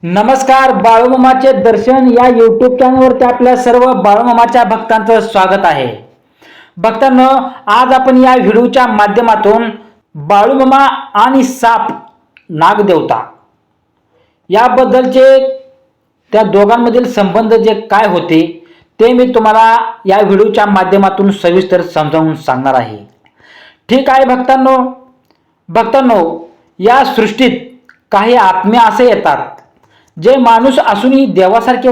नमस्कार. बाळूमामाचे दर्शन या यूट्यूब चॅनलवरती आपल्या सर्व बाळूमामाच्या भक्तांचं स्वागत आहे. भक्तांनो, आज आपण या व्हिडिओच्या माध्यमातून बाळूमामा आणि साप नागदेवता याबद्दलचे त्या दोघांमधील संबंध जे काय होते ते मी तुम्हाला या व्हिडिओच्या माध्यमातून सविस्तर समजावून सांगणार आहे. ठीक आहे भक्तांनो, या सृष्टीत काही आत्मे असे येतात जे माणूस असूनही देवासारखे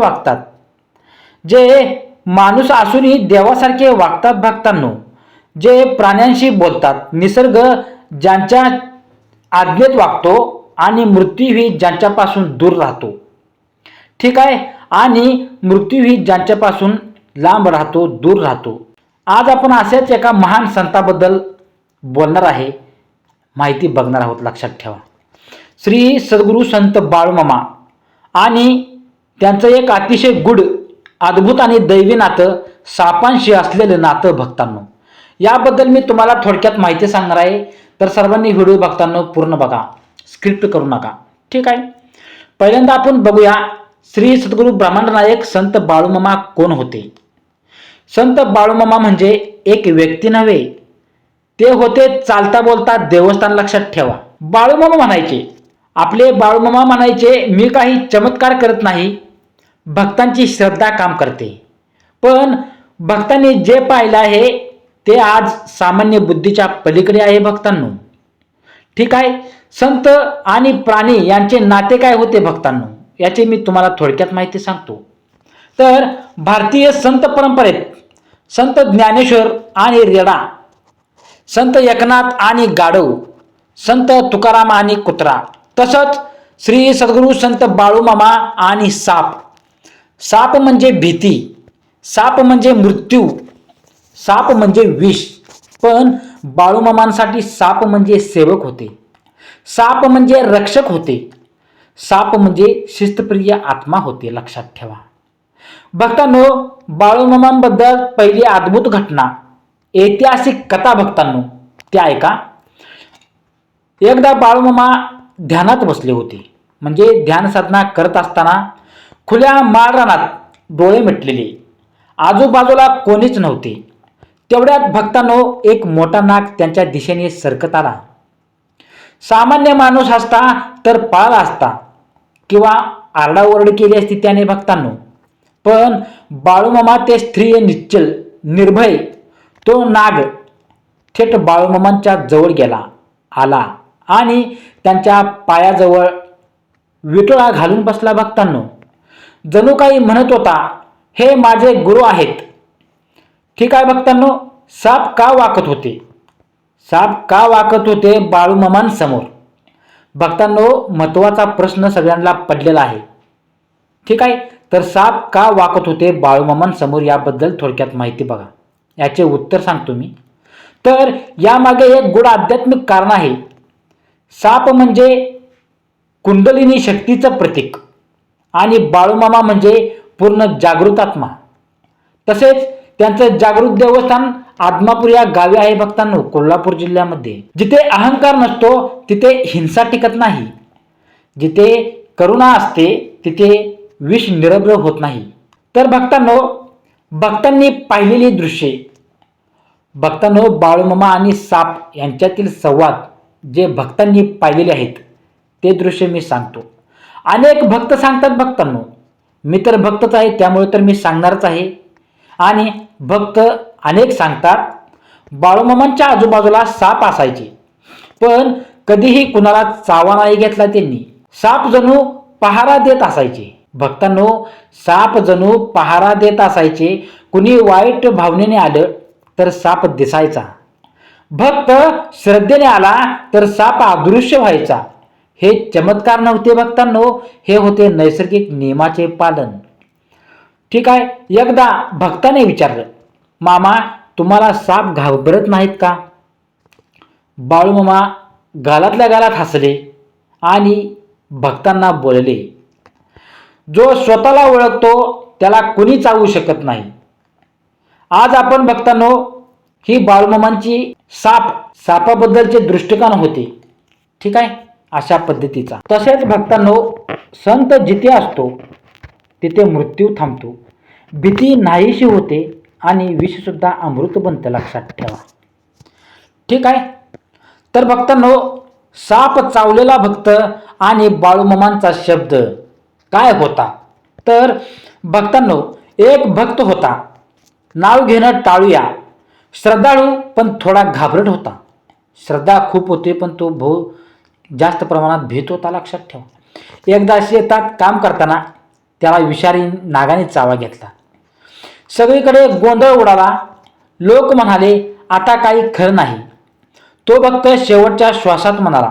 वागतात. भक्तांनो, जे प्राण्यांशी बोलतात, निसर्ग ज्यांच्या आज्ञेत वागतो आणि मृत्यूही ज्यांच्यापासून दूर राहतो. ठीक आहे, आणि मृत्यूही ज्यांच्यापासून लांब राहतो, दूर राहतो. आज आपण अशाच एका महान संताबद्दल बोलणार आहे, माहिती बघणार आहोत. लक्षात ठेवा, श्री सद्गुरू संत बाळूमामा आणि त्यांचं एक अतिशय गुढ, अद्भुत आणि दैवी नातं, सापांशी असलेलं नातं. भक्तांनो, याबद्दल मी तुम्हाला थोडक्यात माहिती सांगणार आहे, तर सर्वांनी व्हिडिओ भक्तांनो पूर्ण बघा, स्क्रिप्ट करू नका. ठीक आहे, पहिल्यांदा आपण बघूया श्री सद्गुरू ब्रह्मांड नायक संत बाळूमामा कोण होते. संत बाळूमामा म्हणजे एक व्यक्ती नव्हे, ते होते चालता बोलता देवस्थान. लक्षात ठेवा, बाळूमामा म्हणायचे, आपले बाळूमामा म्हणायचे, मी काही चमत्कार करत नाही, भक्तांची श्रद्धा काम करते. पण भक्तांनी जे पाहिलं आहे ते आज सामान्य बुद्धीच्या पलीकडे आहे. भक्तांनो, ठीक आहे, संत आणि प्राणी यांचे नाते काय होते भक्तांनो, याची मी तुम्हाला थोडक्यात माहिती सांगतो. तर भारतीय संत परंपरेत संत ज्ञानेश्वर आणि रेडा, संत एकनाथ आणि गाढव, संत तुकाराम आणि कुत्रा, तसंच श्री सद्गुरू संत बाळूमामा आणि साप. साप म्हणजे भीती, साप म्हणजे मृत्यू, साप म्हणजे विष. पण बाळूमामांसाठी साप म्हणजे सेवक होते, साप म्हणजे रक्षक होते, साप म्हणजे शिस्तप्रिय आत्मा होते. लक्षात ठेवा भक्तांनो, बाळूमामांबद्दल पहिली अद्भुत घटना, ऐतिहासिक कथा भक्तांनो, ते ऐका. एकदा बाळूमामा ध्यानात बसले होते, म्हणजे ध्यान साधना करत असताना खुल्या माळरानात डोळे मिटलेले, आजूबाजूला कोणीच नव्हते. तेवढ्यात भक्तांनो एक मोठा नाग त्यांच्या दिशेने सरकत आला. सामान्य माणूस असता तर पळाला असता किंवा आरडाओरड केली असती त्याने भक्तांनो, पण बाळूमामा ते स्त्रीय निश्चल निर्भय, तो नाग थेट बाळूमामांच्या जवळ आला आणि त्यांच्या पायाजवळ विटळा घालून बसला. भक्तांनो, जणू काही म्हणत होता, हे माझे गुरु आहेत. ठीक आहे भक्तांनो, साप का वाकत होते बाळूमामांसमोर. भक्तांनो, महत्वाचा प्रश्न सगळ्यांना पडलेला आहे. ठीक आहे, तर साप का वाकत होते बाळूमामांसमोर याबद्दल थोडक्यात माहिती बघा, याचे उत्तर सांगतो मी. तर यामागे एक गूढ आध्यात्मिक कारण आहे. साप म्हणजे कुंडलिनी शक्तीचं प्रतीक आणि बाळूमामा म्हणजे पूर्ण जागृत आत्मा. तसेच त्यांचं जागृत देवस्थान आदमापूर या गावी आहे भक्तांनो, कोल्हापूर जिल्ह्यामध्ये. जिथे अहंकार नसतो तिथे हिंसा टिकत नाही, जिथे करुणा असते तिथे विष निरभ्र होत नाही. तर भक्तांनी पाहिलेली दृश्ये, भक्तांनो, बाळूमामा आणि साप यांच्यातील संवाद जे भक्तांनी पाहिलेले आहेत ते दृश्य मी सांगतो. अनेक भक्त सांगतात भक्तांनो, मी तर भक्तच आहे त्यामुळे तर मी सांगणारच आहे. आणि भक्त अनेक सांगतात, बाळूमामांच्या आजूबाजूला साप असायचे, पण कधीही कुणाला चावा नाही घेतला त्यांनी. साप जणू पहारा देत असायचे. भक्तांनो, साप जणू पहारा देत असायचे. कुणी वाईट भावनेने आलं तर साप दिसायचा, भक्त श्रद्धेने आला तर साप अदृश्य व्हायचा. हे चमत्कार नव्हते भक्तांनो, हे होते नैसर्गिक नियमाचे पालन. ठीक आहे, एकदा भक्ताने विचारलं, मामा, तुम्हाला साप घाबरत नाहीत का? बाळूमामा गालातल्या गालात हसले आणि भक्तांना बोलले, जो स्वतःला ओळखतो त्याला कुणी चावू शकत नाही. आज आपण भक्तांनो ही बाळूमामांची सापाबद्दलचे दृष्टिकोन होते. ठीक आहे, अशा पद्धतीचा. तसेच भक्तांनो, संत जिथे असतो तिथे मृत्यू थांबतो, भीती नाहीशी होते आणि विषसुद्धा अमृत बनतं, लक्षात ठेवा. ठीक आहे. तर भक्तांनो, साप चावलेला भक्त आणि बाळूमामांचा शब्द काय होता? तर भक्तांनो, एक भक्त होता, नाव घेणं टाळूया, श्रद्धाळू पण थोडा घाबरट होता. श्रद्धा खूप होती पण तो जास्त प्रमाणात भीत होता, लक्षात ठेवा. एकदा शेतात काम करताना त्याला विषारी नागाने चावा घेतला. सगळीकडे गोंधळ उडाला. लोक म्हणाले आता काही खरं नाही. तो भक्त शेवटच्या श्वासात म्हणाला,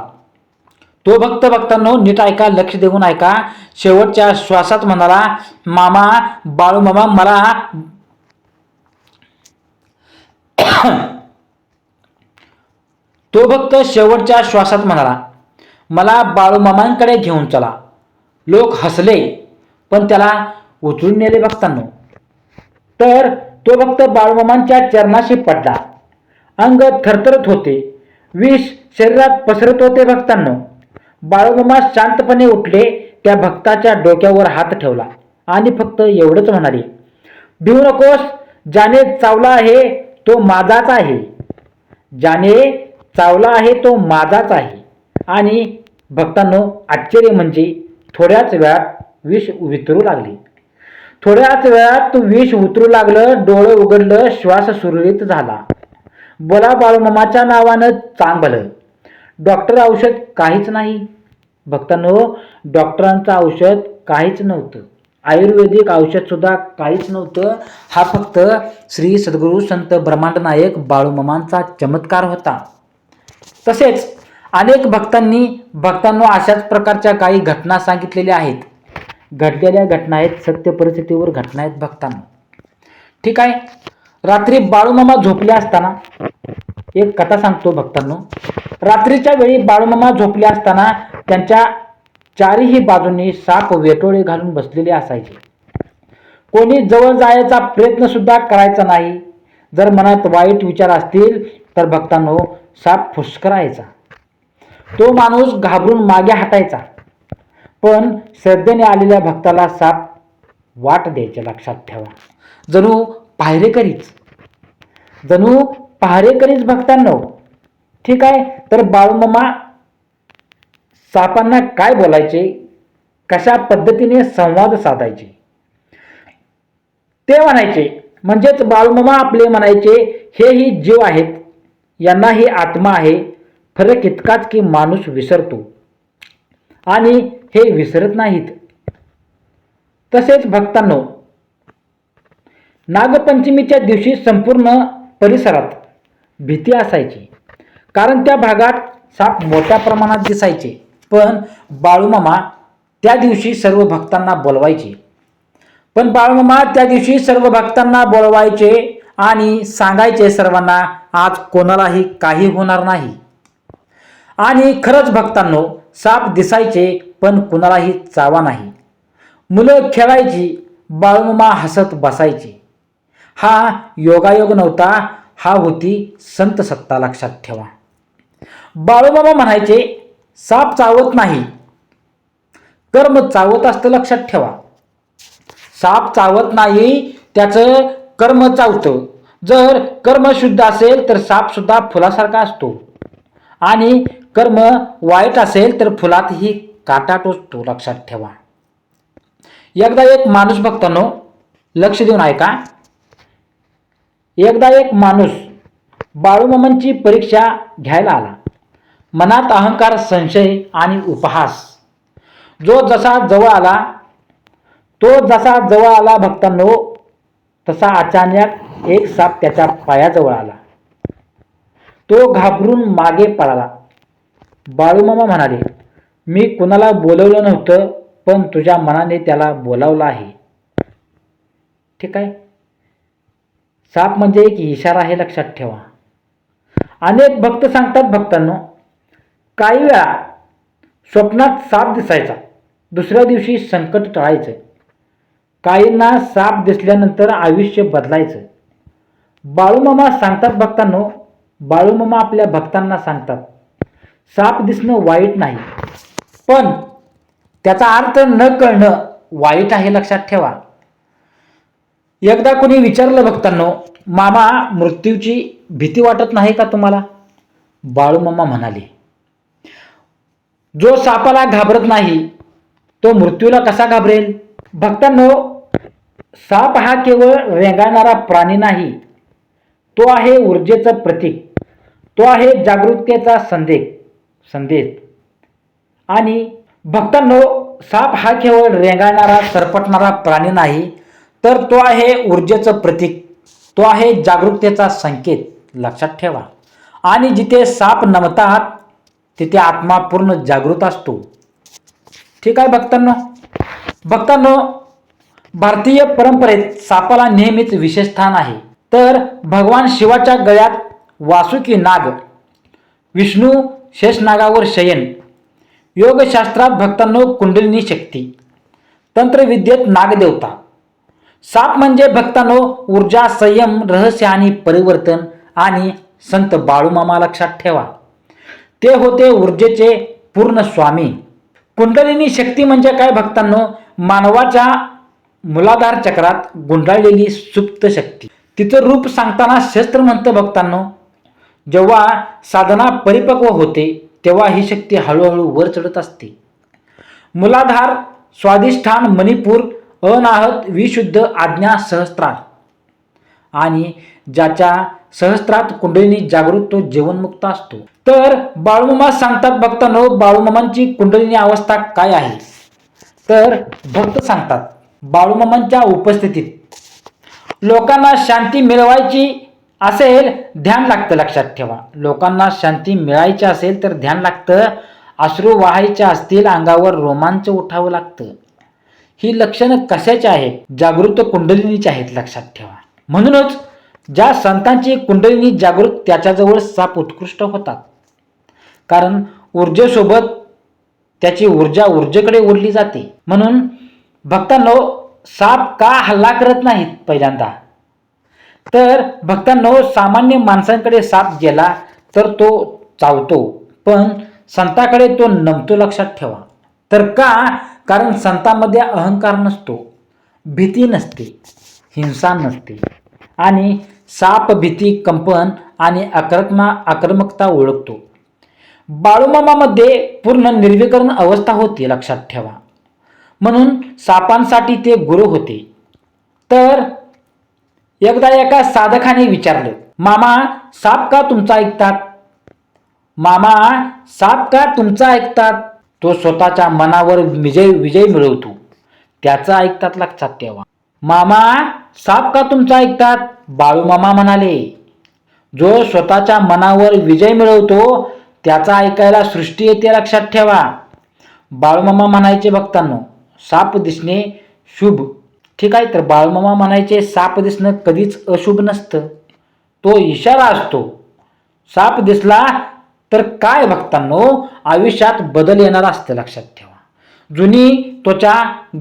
तो भक्त भक्तांनो नीट ऐका, लक्ष देऊन ऐका, शेवटच्या श्वासात म्हणाला, मामा, बाळूमामा, मला तो भक्त शेवटच्या श्वासात म्हणाला, मला बाळूमामांकडे घेऊन चला. लोक हसले पण त्याला उचलून नेले भक्तांनो. तर तो भक्त बाळूमामांच्या चरणाशी पडला. अंग थरथरत होते, विष शरीरात पसरत होते भक्तांनो. बाळूमामा शांतपणे उठले, त्या भक्ताच्या डोक्यावर हात ठेवला आणि फक्त एवढंच म्हणाले, भिवू नकोस, ज्याने चावला आहे तो माझाच आहे. ज्याने चावला आहे तो माझाच आहे. आणि भक्तांनो, आश्चर्य म्हणजे थोड्याच वेळात विष वितरू लागले. थोड्याच वेळात विष उतरू लागलं. डोळं उघडलं, श्वास सुरळीत झाला. बोला बाळूमामाच्या नावानं चांग भलं. डॉक्टर औषध काहीच नाही भक्तांनो, डॉक्टरांचं औषध काहीच नव्हतं, आयुर्वेदिक औषध सुद्धा काहीच नव्हतं. हा फक्त श्री सद्गुरू संत ब्रह्मांड नायक बाळूमामांचा चमत्कार होता. तसेच अनेक भक्तांनो अशाच प्रकारच्या काही घटना सांगितलेल्या आहेत. घडलेल्या घटना आहेत, सत्य परिस्थितीवर घटना आहेत भक्तांनो. ठीक आहे. रात्री बाळूमामा झोपले असताना एक कथा सांगतो भक्तांनो. रात्रीच्या वेळी बाळूमामा झोपले असताना त्यांच्या चारही बाजूंनी साप वेटोळे घालून बसलेले असायचे. कोणी जवळ जायचा प्रयत्न सुद्धा करायचा नाही. जर मनात वाईट विचार असतील तर भक्तांनो साप फुसकरायचा. तो माणूस घाबरून मागे हटायचा. पण श्रद्धेने आलेल्या भक्ताला साप वाट द्यायचे, लक्षात ठेवा. जणू पहारेकरीच भक्तांनो. ठीक आहे. तर बाळूमामा सापांना काय बोलायचे, कशा पद्धतीने संवाद साधायचे ते म्हणायचे. म्हणजेच बाळूमामा आपले म्हणायचे, हे ही जीव आहेत, यांना ही आत्मा आहे. फरक इतकाच की माणूस विसरतो आणि हे विसरत नाहीत. तसेच भक्तांनो, नागपंचमीच्या दिवशी संपूर्ण परिसरात भीती असायची, कारण त्या भागात साप मोठ्या प्रमाणात दिसायचे. पण बाळूमामा त्या दिवशी सर्व भक्तांना बोलवायचे आणि सांगायचे सर्वांना, आज कोणालाही काही होणार नाही. आणि खरंच भक्तांनो, साप दिसायचे पण कुणालाही चावा नाही. मुलं खेळायची, बाळूमामा हसत बसायचे. हा योगायोग नव्हता, हा होती संत सत्ता, लक्षात ठेवा. बाळूमामा म्हणायचे, साप चावत नाही, कर्म चावत असतं, लक्षात ठेवा. साप चावत नाही, त्याचं कर्म चावतं. जर कर्म शुद्ध असेल तर साप सुद्धा फुलासारखा असतो आणि कर्म वाईट असेल तर फुलातही काटा टोचतो, लक्षात ठेवा. एकदा एक माणूस भक्तांनो, लक्ष देऊन ऐका. एकदा एक माणूस बाळूमामांची परीक्षा घ्यायला आला. मनात अहंकार, संशय आणि उपहास. तो जसा जवळ आला भक्तांनो, तसा अचानक एक साप त्याच्या पायाजवळ आला. तो घाबरून मागे पळाला. बाळूमामा म्हणाले, मी कुणाला बोलवलं नव्हतं, पण तुझ्या मनाने त्याला बोलावलं आहे. ठीक आहे. साप म्हणजे एक इशारा आहे, लक्षात ठेवा. अनेक भक्त सांगतात भक्तांनो, काही वेळा स्वप्नात साप दिसायचा, दुसऱ्या दिवशी संकट टळायचं. काहींना साप दिसल्यानंतर आयुष्य बदलायचं. बाळूमामा सांगतात भक्तांनो, बाळूमामा आपल्या भक्तांना सांगतात, साप दिसणं वाईट नाही, पण त्याचा अर्थ न कळणं वाईट आहे, लक्षात ठेवा. एकदा कोणी विचारलं भक्तांनो, मामा मृत्यूची भीती वाटत नाही का तुम्हाला? बाळूमामा म्हणाले, जो सापाला घाबरत नाही तो मृत्यूला कसा घाबरेल? भक्तांनो, साप हा केवळ रेंगाळणारा प्राणी नाही, तो आहे ऊर्जेचं प्रतीक, तो आहे जागरूकतेचा संदेश. आणि भक्तांनो, साप हा केवळ रेंगाळणारा सरपटणारा प्राणी नाही, तर तो आहे ऊर्जेचं प्रतीक, तो आहे जागरूकतेचा संकेत, लक्षात ठेवा. आणि जिथे साप नमतात तिथे आत्मा पूर्ण जागृत असतो. ठीक आहे भक्तांनो, भारतीय परंपरेत सापाला नेहमीच विशेष स्थान आहे. तर भगवान शिवाच्या गळ्यात वासुकी नाग, विष्णू शेषनागावर शयन, योगशास्त्रात भक्तांनो कुंडलिनी शक्ती, तंत्रविद्येत नागदेवता. साप म्हणजे भक्तांनो ऊर्जा, संयम, रहस्य आणि परिवर्तन. आणि संत बाळूमामा, लक्षात ठेवा, ते होते ऊर्जेचे पूर्ण स्वामी. कुंडलिनी शक्ती म्हणजे काय भक्तांनो? मानवाच्या मूलाधार चक्रात गुंडाळलेली सुप्त शक्ती. तिचं रूप सांगताना शस्त्र म्हणतं भक्तांनो. जेव्हा साधना परिपक्व होते तेव्हा ही शक्ती हळूहळू वर चढत असते. मूलाधार, स्वाधिष्ठान, मणिपूर, अनाहत, विशुद्ध, आज्ञा, सहस्त्रार. आणि ज्याच्या सहस्त्रात कुंडलिनी जागृत तो जीवनमुक्त असतो. तर बाळूमामा सांगतात भक्तांनो, बाळूमामांची कुंडलिनी अवस्था काय आहे? तर भक्त सांगतात, बाळूमामांच्या उपस्थितीत लोकांना शांती मिळवायची असेल ध्यान लागतं, लक्षात ठेवा. लोकांना शांती मिळायची असेल तर ध्यान लागतं. अश्रू वाहायचे असतील अंगावर रोमांच उठावं लागतं. ही लक्षणं कशाची आहेत? जागृत कुंडलिनीची आहेत, लक्षात ठेवा. म्हणूनच ज्या संतांची कुंडलिनी जागृत त्याच्याजवळ साप उत्कृष्ट होतात, कारण ऊर्जेसोबत त्याची ऊर्जेकडे ओढली जाते. म्हणून भक्तांनो, साप का हल्ला करत नाहीत? पहिल्यांदा तर भक्तांनो, सामान्य माणसांकडे साप गेला तर तो चावतो, पण संताकडे तो नमतो, लक्षात ठेवा. तर का? कारण संतांमध्ये अहंकार नसतो, भीती नसते, हिंसा नसते. आणि साप भीती, कंपन आणि आक्रमकता ओळखतो. बाळूमामामध्ये पूर्ण निर्विकरण अवस्था होती, लक्षात ठेवा. म्हणून सापांसाठी ते गुरु होते. तर एकदा एका साधकाने विचारलं, मामा साप का तुमचा ऐकतात? मामा साप का तुमचा ऐकतात? तो स्वतःच्या मनावर विजय मिळवतो, त्याचं ऐकतात, लक्षात ठेवा. मामा साप का तुमचा ऐकतात? बाळूमामा म्हणाले, जो स्वतःच्या मनावर विजय मिळवतो त्याचा ऐकायला सृष्टी येते, लक्षात ठेवा. बाळूमामा म्हणायचे भक्तांनो, साप दिसणे शुभ. ठीक आहे. तर बाळूमामा म्हणायचे, साप दिसणं कधीच अशुभ नसतं, तो इशारा असतो. साप दिसला तर काय भक्तांनो, आयुष्यात बदल येणार असतं, लक्षात ठेवा. जुनी त्वचा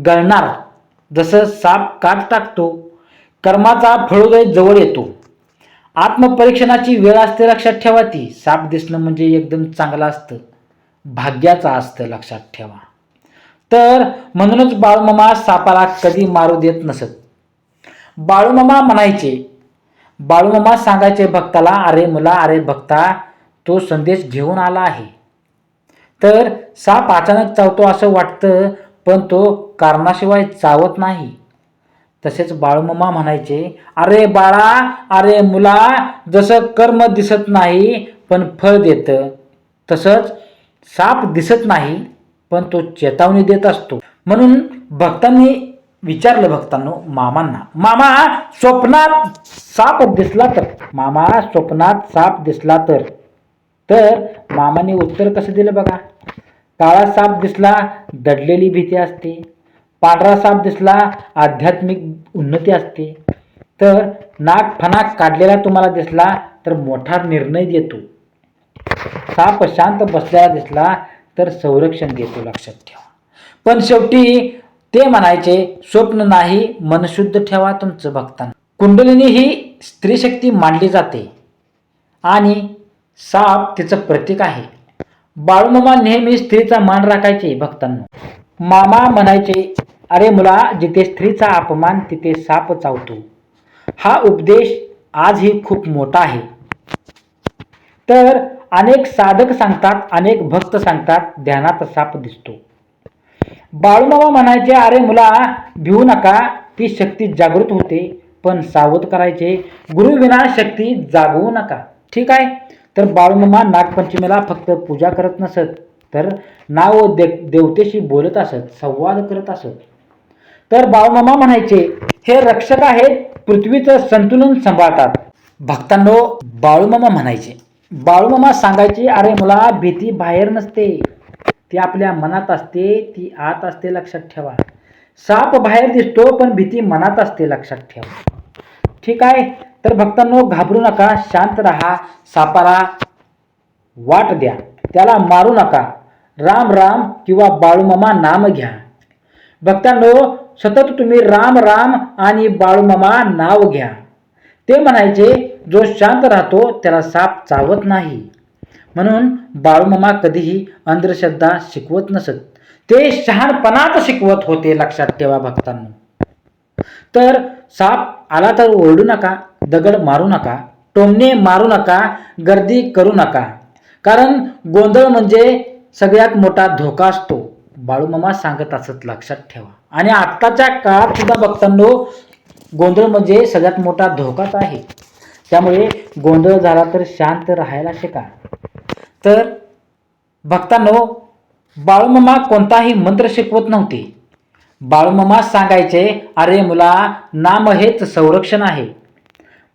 गळणार, जसं साप काट टाकतो. कर्माचा फळोदय जवळ येतो. आत्मपरीक्षणाची वेळ असते, लक्षात ठेवा. ती साप दिसणं म्हणजे एकदम चांगलं असतं, भाग्याचं असतं, लक्षात ठेवा. तर म्हणूनच बाळूमामा सापाला कधी मारू देत नसत. बाळूमामा सांगायचे भक्ताला, अरे मुला, अरे भक्ता, तो संदेश घेऊन आला आहे. तर साप अचानक चावतो असं वाटतं, पण तो कारणाशिवाय चावत नाही. तसेच बाळूमामा म्हणायचे, अरे बाळा, अरे मुला, जसं कर्म दिसत नाही पण फळ देतं, तसंच साप दिसत नाही पण तो चेतावणी देत असतो. म्हणून भक्तांनी विचारलं भक्तांनो मामांना, मामा स्वप्नात साप दिसला तर? मामा स्वप्नात साप दिसला तर? तर मामाने उत्तर कसं दिलं बघा. काळा साप दिसला, दडलेली भीती असते. पांढरा साप दिसला, आध्यात्मिक उन्नती असते. तर नागफणा काढलेला तुम्हाला दिसला तर मोठा निर्णय देतो. साप शांत बसलेला दिसला तर संरक्षण देतो, लक्षात ठेवा. पण शेवटी ते म्हणायचे, स्वप्न नाही, मन शुद्ध ठेवा तुमचं भक्तांना. कुंडलिनी ही स्त्री शक्ती मानली जाते आणि साप तिचं प्रतीक आहे. बाळूमामा नेहमी स्त्रीचा मान राखायचे भक्तांनो. मामा म्हणायचे, अरे मुला, जिथे स्त्रीचा अपमान तिथे साप चावतो. हा उपदेश आजही खूप मोठा आहे. तर अनेक साधक सांगतात, अनेक भक्त सांगतात, ध्यानात साप दिसतो. बाळूमामा म्हणायचे, अरे मुला, भिवू नका, ती शक्ती जागृत होते, पण सावध करायचे, गुरुविना शक्ती जागवू नका. ठीक आहे. तर बाळूमामा नागपंचमीला फक्त पूजा करत नसत, तर नाव देवतेशी बोलत असत, संवाद करत असत. तर बाळूमामा म्हणायचे, हे रक्षक आहेत, पृथ्वीचं संतुलन सांभाळतात. भक्तांनो, बाळूमामा म्हणायचे, बाळूमामा सांगायचे, अरे मुला, भीती बाहेर नसते, ती आपल्या मनात असते, ती आत असते, लक्षात ठेवा. साप बाहेर दिसतो, पण भीती मनात असते, लक्षात ठेवा. ठीक आहे. तर भक्तांनो, घाबरू नका, शांत राहा, सापाला वाट द्या, त्याला मारू नका. राम राम किंवा बाळूमामा नाम घ्या. भक्तांनो, सतत तुम्ही राम राम आणि बाळूमामा नाव घ्या. ते म्हणायचे, जो शांत राहतो त्याला साप चावत नाही. म्हणून बाळूमामा कधीही अंधश्रद्धा शिकवत नसत, ते शहाणपणात शिकवत होते, लक्षात ठेवा भक्तांनो. तर साप आला तर ओरडू नका, दगड मारू नका, टोमणे मारू नका, गर्दी करू नका, कारण गोंधळ म्हणजे सगळ्यात मोठा धोका असतो, बाळूमामा सांगत असत, लक्षात ठेवा. आणि आत्ताच्या काळात सुद्धा भक्तांनो, गोंधळ म्हणजे सगळ्यात मोठा धोकाच आहे. त्यामुळे गोंधळ झाला तर शांत राहायला शिका. तर भक्तांनो, बाळूमामा कोणताही मंत्र शिकवत नव्हते. बाळूमामा सांगायचे, अरे मुला, नाम हेच संरक्षण आहे.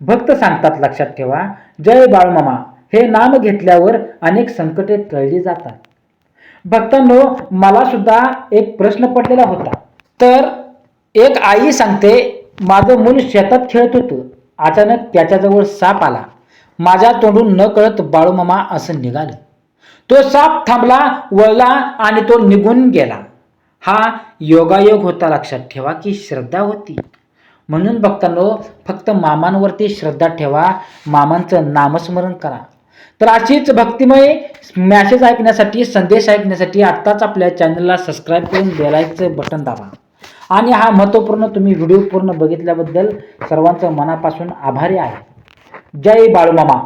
भक्त सांगतात, लक्षात ठेवा, जय बाळूमामा हे नाम घेतल्यावर अनेक संकटे टळली जातात. भक्तांनो, मला सुद्धा एक प्रश्न पडलेला होता. तर एक आई सांगते, माझं मूल शेतात खेळत होतं, अचानक त्याच्याजवळ साप आला, माझ्या तोंडून न कळत बाळूमामा असं निघालं. तो साप थांबला, वळला आणि तो निघून गेला. हा योगायोग होता, लक्षात ठेवा, की श्रद्धा होती. म्हणून भक्तांनो, फक्त मामांवरती श्रद्धा ठेवा, मामांचं नामस्मरण करा. तर अशीच भक्तिमय मॅसेज ऐकण्यासाठी, संदेश ऐकण्यासाठी आत्ताच आपल्या चॅनलला सबस्क्राईब करून बेलायचं बटन दाबा. आणि हा महत्त्वपूर्ण तुम्ही व्हिडिओ पूर्ण बघितल्याबद्दल सर्वांचं मनापासून आभारी आहे. जय बाळूमामा.